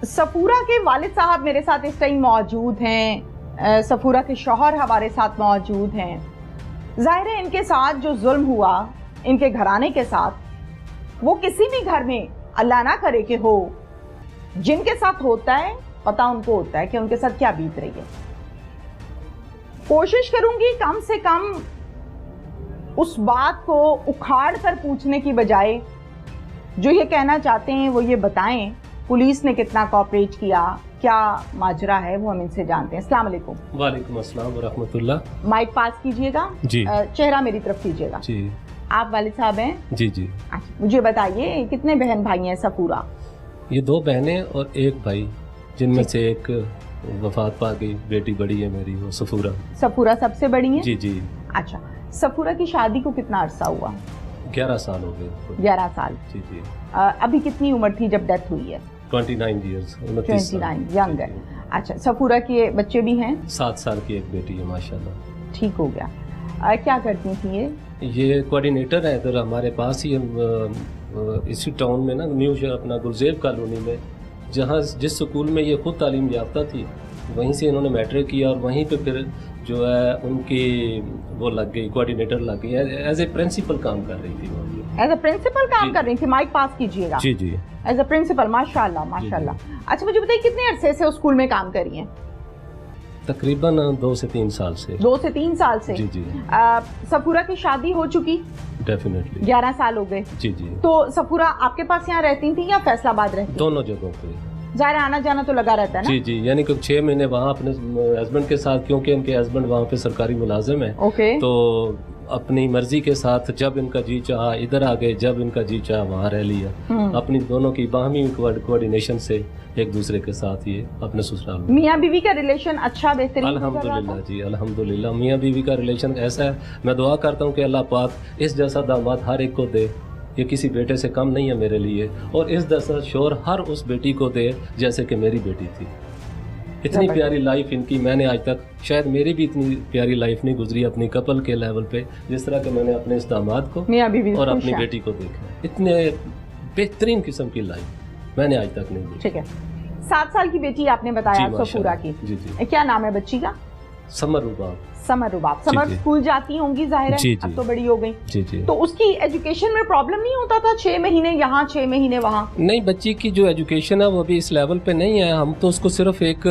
सफूरा के वालिद साहब मेरे साथ इस टाइम मौजूद हैं, सफूरा के शौहर हमारे साथ मौजूद हैं। जाहिर है इनके साथ जो जुल्म हुआ इनके घराने के साथ, वो किसी भी घर में अल्लाह ना करे कि हो, जिनके साथ होता है पता उनको होता है कि उनके साथ क्या बीत रही है। कोशिश करूंगी कम से कम उस बात को उखाड़ कर पूछने की बजाय जो ये कहना चाहते हैं वो ये बताएं, पुलिस ने कितना कोऑपरेट किया, क्या माजरा है, वो हम इनसे जानते हैं। अस्सलाम वालेकुम। वालेकुम अस्सलाम व रहमतुल्लाह। माइक पास कीजिएगा जी। चेहरा मेरी तरफ कीजिएगा जी। आप वालिद साहब हैं? जी जी। अच्छा, मुझे बताइए कितने बहन भाई हैं सफूरा? ये 2 बहनें और 1 भाई, जिनमें से एक वफात पा गई, बेटी बड़ी है मेरी, वो सफूरा। सफूरा सबसे बड़ी है? जी जी। अच्छा, सफूरा की शादी को कितना अरसा हुआ? 11 साल हो गए। 11 साल। जी जी। अभी कितनी उम्र थी जब डेथ हुई है? 29 ईयर्स। 29, यंग है। अच्छा, सफूरा के बच्चे भी हैं? 7 साल की एक बेटी है माशाल्लाह। ठीक हो गया। क्या करती थी ये? ये कोऑर्डिनेटर है इधर हमारे पास ही, इसी टाउन में ना, न्यू अपना गुलजेब कॉलोनी में, जहाँ जिस स्कूल में ये खुद तालीम याफ्ता थी, वहीं से इन्होंने मैट्रिक किया और वहीं पे फिर जो है उनकी वो लग गई, कोऑर्डिनेटर लग गई, एज ए प्रिंसिपल काम कर रही थी वो। एज ए प्रिंसिपल काम कर रही थी? माइक पास कीजिएगा। जी जी। एज ए प्रिंसिपल, माशाल्लाह माशाल्लाह। अच्छा, मुझे बताइए कितने अरसे से उस स्कूल में काम कर रही हैं? तकरीबन 2 से 3 साल से। 2 से 3 साल से? जी जी। सफूरा की शादी हो चुकी? डेफिनेटली। 11 साल हो गए? जी जी। तो सफूरा आपके पास यहाँ रहती थी या फैसलाबाद रहती? दोनों जगहों पे। ज़ाहिर आना जाना तो लगा रहता है ना? जी जी, यानी कि 6 महीने वहाँ अपने हस्बैंड के साथ, क्योंकि उनके हस्बैंड वहाँ पे सरकारी मुलाजिम है। ओके। तो अपनी मर्जी के साथ जब इनका जी चाहा इधर आ गए, जब इनका जी चाहा वहाँ रह लिया। अपनी दोनों की बाहमी कोऑर्डिनेशन से एक दूसरे के साथ ये अपने ससुराल में। मियाँ बीवी का रिलेशन अच्छा बेहतरीन? अल्हम्दुलिल्लाह जी, अल्हम्दुलिल्लाह। मियाँ बीवी का रिलेशन ऐसा है, मैं दुआ करता हूँ कि अल्लाह पाक इस जैसा दामाद हर एक को दे। ये किसी बेटे से कम नहीं है मेरे लिए, और इस जैसा शोर हर उस बेटी को दे जैसे कि मेरी बेटी थी। इतनी प्यारी लाइफ इनकी, मैंने आज तक शायद मेरी भी इतनी प्यारी लाइफ नहीं गुजरी अपनी कपल के लेवल पे, जिस तरह के मैंने अपने इस दामाद को और अपनी बेटी को देखा। इतने बेहतरीन किस्म की लाइफ मैंने आज तक नहीं देखी। ठीक है। 7 साल की बेटी आपने बताया सफूरा की। जी जी। क्या नाम है बच्ची का? समर रुबाब। समर रुबाब। समर स्कूल जाती होंगी जाहिर है, अब तो बड़ी हो गई। जी जी। तो उसकी एजुकेशन में प्रॉब्लम नहीं होता था? 6 महीने यहाँ 6 महीने वहाँ? नहीं, बच्ची की जो एजुकेशन है वो अभी इस लेवल पे नहीं है। हम तो उसको सिर्फ एक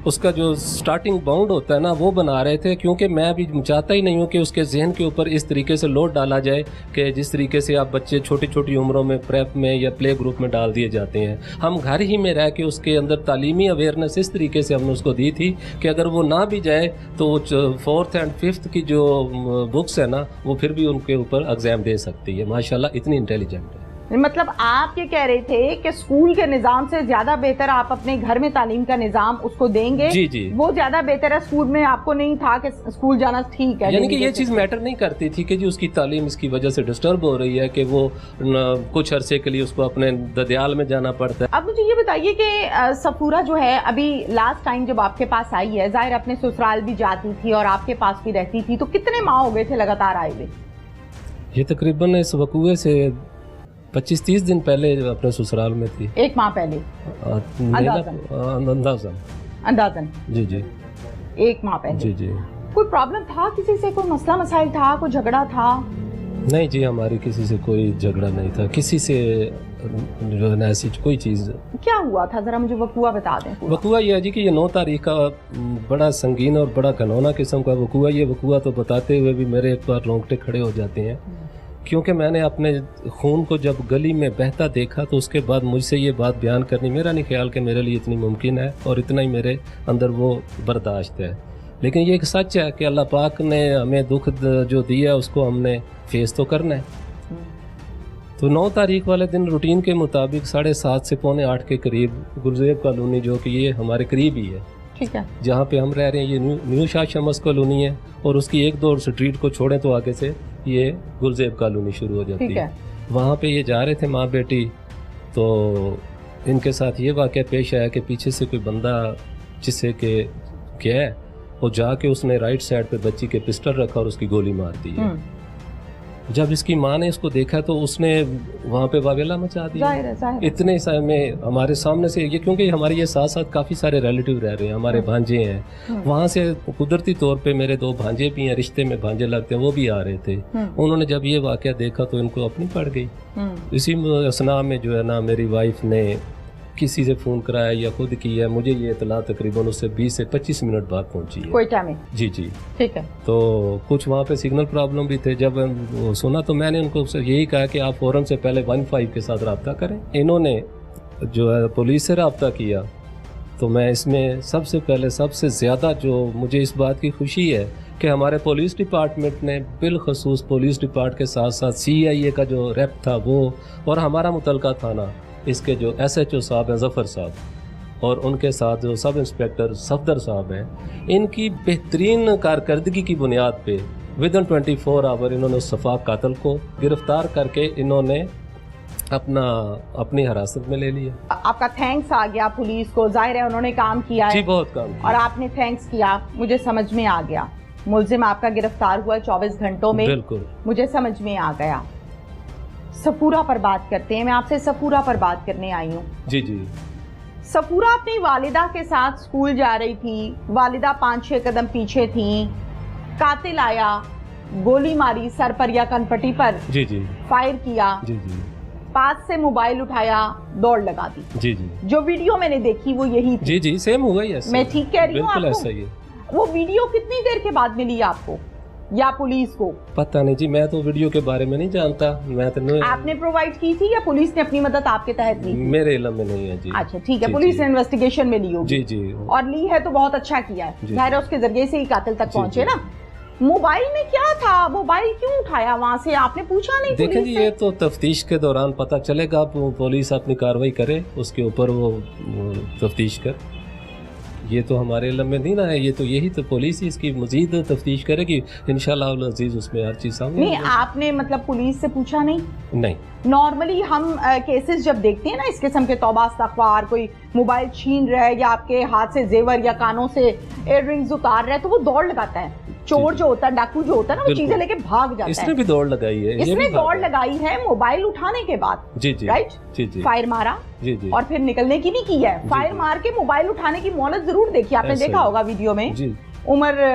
उसका जो स्टार्टिंग बाउंड होता है ना वो बना रहे थे, क्योंकि मैं अभी चाहता ही नहीं हूँ कि उसके जहन के ऊपर इस तरीके से लोड डाला जाए कि जिस तरीके से आप बच्चे छोटी छोटी उम्रों में प्रेप में या प्ले ग्रुप में डाल दिए जाते हैं। हम घर ही में रह के उसके अंदर तालीमी अवेयरनेस इस तरीके से हमने उसको दी थी कि अगर वो ना भी जाए तो 4th एंड 5th की जो बुक्स है ना वो फिर भी उनके ऊपर एग्जाम दे सकती है। माशाल्लाह इतनी इंटेलिजेंट है। मतलब आप ये कह रहे थे कि स्कूल के निज़ाम से ज्यादा बेहतर आप अपने घर में तालीम का निज़ाम उसको देंगे? जी जी। वो ज्यादा बेहतर है। स्कूल में आपको नहीं था कि स्कूल जाना ठीक है, यानी कि ये चीज़ मैटर नहीं करती थी कि जी उसकी तालीम इसकी वजह से डिस्टर्ब हो रही है कि वो कुछ अरसे के लिए उसको अपने ददियाल में जाना पड़ता है। अब मुझे ये बताइए कि सफूरा जो है अभी लास्ट टाइम जब आपके पास आई है, जाहिर अपने ससुराल भी जाती थी और आपके पास भी रहती थी, तो कितने माह हो गए थे लगातार आए हुए? ये तकरीबन इस वकूए से 25-30 दिन पहले अपने ससुराल में थी। 1 माह पहले? अंदाज़न। जी जी। 1 माह पहले? जी जी। कोई प्रॉब्लम था किसी से? कोई मसला मसाइल था? कोई झगड़ा था? नहीं जी, हमारी किसी से कोई झगड़ा नहीं था, किसी से ऐसी कोई चीज़। क्या हुआ था, जरा मुझे वकूआ बता दें। वकूआ ये है जी कि ये 9 तारीख का बड़ा संगीन और बड़ा घनौना किस्म का वकूआ। ये वकूआ तो बताते हुए भी मेरे एक बार रोंगटे खड़े हो जाते हैं, क्योंकि मैंने अपने खून को जब गली में बहता देखा तो उसके बाद मुझसे ये बात बयान करनी मेरा नहीं ख्याल कि मेरे लिए इतनी मुमकिन है और इतना ही मेरे अंदर वो बर्दाश्त है। लेकिन ये एक सच है कि अल्लाह पाक ने हमें दुख जो दिया उसको हमने फेस तो करना है। तो 9 तारीख वाले दिन रूटीन के मुताबिक 7:30 से 7:45 के करीब गुलजेब कॉलोनी, जो कि ये हमारे करीब ही है, ठीक है, जहाँ पे हम रह रहे हैं, ये न्यू शाह शमस कॉलोनी है और उसकी 1-2 स्ट्रीट को छोड़ें तो आगे से ये गुलजेब कॉलोनी शुरू हो जाती है। वहाँ पे ये जा रहे थे माँ बेटी, तो इनके साथ ये वाक़या पेश आया कि पीछे से कोई बंदा जिससे कि क्या है वो जाके उसने राइट साइड पे बच्ची के पिस्टल रखा और उसकी गोली मार दी है। जब इसकी माँ ने इसको देखा तो उसने वहाँ पे वावेला मचा दिया। जाहिर है। इतने समय में हमारे सामने से ये, क्योंकि हमारे ये साथ साथ काफ़ी सारे रिलेटिव रह रहे हैं, हमारे भांजे हैं, वहाँ से कुदरती तौर पे मेरे 2 भांजे भी हैं, रिश्ते में भांजे लगते हैं, वो भी आ रहे थे। उन्होंने जब ये वाक़या देखा तो इनको अपनी पड़ गई। इसी असना में जो है ना मेरी वाइफ ने किसी से फ़ोन कराया या खुद किया, मुझे ये इतला तकरीबन उससे 20 से 25 मिनट बाद पहुंची है कोयटा में। जी ठीक है। तो कुछ वहाँ पे सिग्नल प्रॉब्लम भी थे। जब सुना तो मैंने उनको यही कहा कि आप फ़ौरन से पहले 15 के साथ रब्ता करें। इन्होंने जो है पुलिस से रब्ता किया। तो मैं इसमें सबसे पहले सबसे ज़्यादा जो मुझे इस बात की खुशी है कि हमारे पुलिस डिपार्टमेंट ने बिलखसूस पुलिस डिपार्ट के साथ साथ CIA का जो रेप था वो, और हमारा मुतलका थाना इसके जो SHO साहब हैं ज़फ़र साहब, और उनके साथ जो सब इंस्पेक्टर सफदर साहब हैं, इनकी बेहतरीन कारकर्दगी की बुनियाद पे विदिन 24 आवर इन्होंने उस सफाक कातिल को गिरफ्तार करके इन्होंने अपनी हिरासत में ले लिया। आपका थैंक्स आ गया पुलिस को, जाहिर है उन्होंने काम किया है। जी बहुत काम किया। और आपने थैंक्स किया, मुझे समझ में आ गया। मुलजिम आपका गिरफ्तार हुआ 24 घंटों में। बिल्कुल मुझे समझ में आ गया। सफूरा पर बात करते हैं। मैं आपसे सफूरा पर बात करने आई हूँ। जी। सफूरा अपनी वालिदा के साथ स्कूल जा रही थी, वालिदा 5-6 कदम पीछे थी, कातिल आया, गोली मारी सर पर या कनपट्टी पर। जी फायर किया। जी पास से मोबाइल उठाया, दौड़ लगा दी। जी जो वीडियो मैंने देखी वो यही थी। जी सेम हुआ ही। मैं ठीक कह रही हूँ आपको? वो वीडियो कितनी देर के बाद मिली आपको या पुलिस को? पता नहीं जी, मैं तो वीडियो के बारे में नहीं जानता। मैं तो आपने प्रोवाइड की थी या पुलिस ने अपनी मदद आपके तहत ली? मेरे इल्म में नहीं है जी। अच्छा ठीक है, पुलिस ने इन्वेस्टिगेशन में ली होगी। जी और ली है तो बहुत अच्छा किया है। जाहिर है उसके जरिए से ही कातिल तक पहुंचे ना। मोबाइल में क्या था? मोबाइल क्यों उठाया वहाँ से? आपने पूछा नहीं? देखें जी, ये तो तफ्तीश के दौरान पता चलेगा। पुलिस अपनी कार्रवाई करे, उसके ऊपर वो तफ्तीश कर। ये तो हमारे इल्म में नहीं ना है, ये तो यही तो पुलिस ही इसकी मजीद तफ्तीश करेगी इंशाअल्लाह अज़ीज़, उसमें हर चीज़ सामने। नहीं आपने मतलब पुलिस से पूछा नहीं? नहीं। नॉर्मली हम केसेस जब देखते हैं ना इस किस्म के, तौबा इस्तग़फ़ार, कोई मोबाइल छीन रहा है या आपके हाथ से जेवर या कानों से एयर रिंग्स उतार रहा है तो वो दौड़ लगाता है। चोर जो होता है, डाकू जो होता है ना, वो चीजें लेके भाग जाता है। इसने भी दौड़ लगाई है। इसने दौड़ लगाई है मोबाइल उठाने के बाद। जी राइट। जी फायर मारा। जी और फिर निकलने की नहीं की है। फायर मार के मोबाइल उठाने की मोहलत जरूर देखी, आपने देखा होगा वीडियो में। उम्र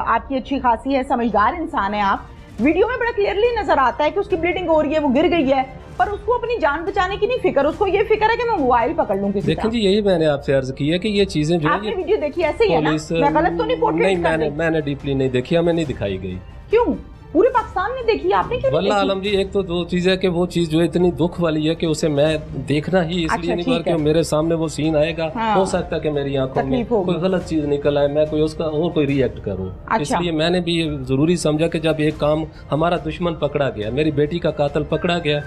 आपकी अच्छी खासी है, समझदार इंसान है आप। वीडियो में बड़ा क्लियरली नजर आता है कि उसकी ब्लीडिंग हो रही है, वो गिर गई है, पर उसको अपनी जान बचाने की नहीं फिक्र, उसको ये फिक्र है कि मैं मोबाइल पकड़ लूं किसी का। देखिए जी, यही मैंने आपसे अर्ज की है कि ये चीजें जो आपने वीडियो देखी ऐसे ही है ना? मैं गलत तो नहीं पोर्ट्रेट कर रही? मैंने डीपली नहीं देखी, हमें नहीं दिखाई गई। क्यों? पूरे पाकिस्तान ने देखी, आपने क्यों वल्लाह आलम जी, एक तो दो चीज़ है कि वो चीज़ जो इतनी दुख वाली है कि उसे मैं देखना ही इसलिए नहीं कि मेरे सामने वो सीन आएगा। हो सकता है कि मेरी आंखों में कोई गलत चीज़ निकल आए, मैं कोई उसका और कोई रिएक्ट करूं। इसलिए मैंने भी ये जरूरी समझा कि जब एक काम, हमारा दुश्मन पकड़ा गया, मेरी बेटी का कातिल पकड़ा गया,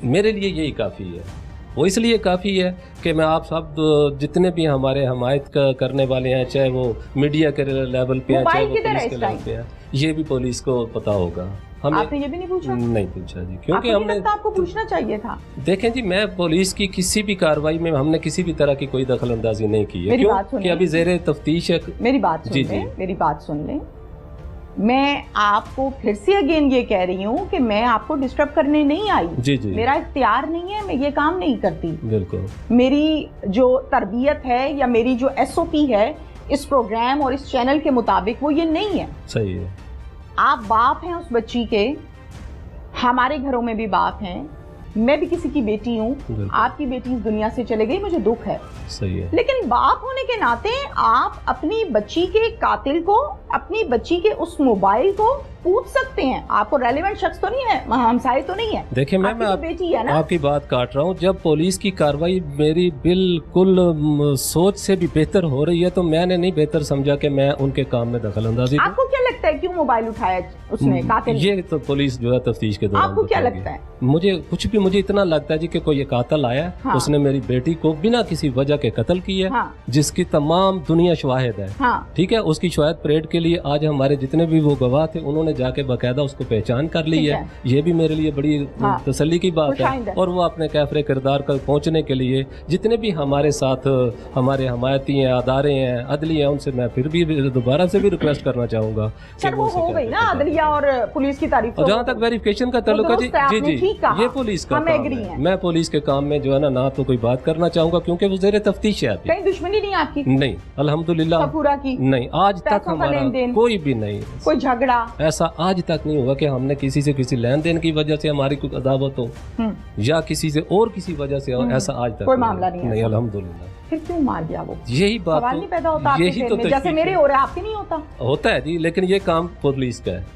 मेरे लिए यही काफ़ी है। वो इसलिए काफ़ी है कि मैं आप सब जितने भी हमारे हमायत करने वाले हैं, चाहे वो मीडिया के लेवल पे हैं, चाहे वो पुलिस के लेवल पे हैं, ये भी पुलिस को पता होगा। आपने ये भी नहीं पूछा? नहीं पूछा जी, क्योंकि हमने आपको पूछना चाहिए था। देखें जी, मैं पुलिस की किसी भी कार्रवाई में हमने किसी भी तरह की कोई दखल अंदाजी नहीं की है। क्यों कि अभी ज़ेरे तफ्तीश है। मेरी बात सुन लें, मेरी बात सुन लें। मैं आपको फिर से अगेन ये कह रही हूँ कि मैं आपको डिस्टर्ब करने नहीं आई। जी। मेरा इख्तियार नहीं है, मैं ये काम नहीं करती। बिल्कुल। मेरी जो तरबियत है या मेरी जो SOP है इस प्रोग्राम और इस चैनल के मुताबिक वो ये नहीं है। सही है। आप बाप हैं उस बच्ची के, हमारे घरों में भी बाप हैं, मैं भी किसी की बेटी हूँ, आपकी बेटी इस दुनिया से चले गई, मुझे दुख है। सही है। लेकिन बाप होने के नाते आप अपनी बच्ची के कातिल को, अपनी बच्ची के उस मोबाइल को पूछ सकते हैं। आपको रेलेवेंट शख्स तो नहीं है, हमसाये तो नहीं है। देखिए मैं बेटी है ना? आपकी बात काट रहा हूँ। जब पुलिस की कार्रवाई मेरी बिल्कुल सोच से भी बेहतर हो रही है तो मैंने नहीं बेहतर समझा कि मैं उनके काम में दखल अंदाजी। आपको क्या लगता है क्यों मोबाइल उठाया उसने कातिल? ये तो पुलिस जो है तफ्तीश के दौरान। आपको क्या लगता है? मुझे इतना लगता है जी कि कोई ये कातिल आया, उसने मेरी बेटी को बिना किसी वजह के कत्ल किया, जिसकी तमाम दुनिया शवाहिद है। ठीक है, उसकी शवाहिद परेड के लिए आज हमारे जितने भी वो गवाह थे उन्होंने जाके बाकायदा उसको पहचान कर ली है। ये भी मेरे लिए बड़ी तसल्ली की बात है। और वो अपने कैफरे किरदार का पहुंचने के लिए जितने भी हमारे साथ हमारे हमायती हैं, अदारे हैं, अदली हैं, उनसे मैं फिर भी दोबारा से भी रिक्वेस्ट करना चाहूँगा। सर वो हो गई ना अदलिया और पुलिस की तारीफ। और जहाँ तक वेरिफिकेशन का ताल्लुक है जी ये पुलिस का काम है। मैं पुलिस के काम में जो है ना तो कोई बात करना चाहूँगा क्योंकि वो ज़ेरे तफ्तीश है। कहीं दुश्मनी नहीं आपकी? नहीं, अल्हम्दुलिल्लाह सफूरा की नहीं, आज तक हमारा कोई भी नहीं, कोई झगड़ा ऐसा आज तक नहीं हुआ कि हमने किसी से किसी लेन देन की वजह से हमारी कोई अदावत हो या किसी से और किसी वजह से ऐसा आज तक कोई मामला नहीं। अल्हम्दुलिल्लाह। फिर क्यों मार दिया वो? यही बात नहीं पैदा होता, यही तो जैसे मेरे हो रहा है आपके नहीं होता। होता है जी, लेकिन ये काम पुलिस का है।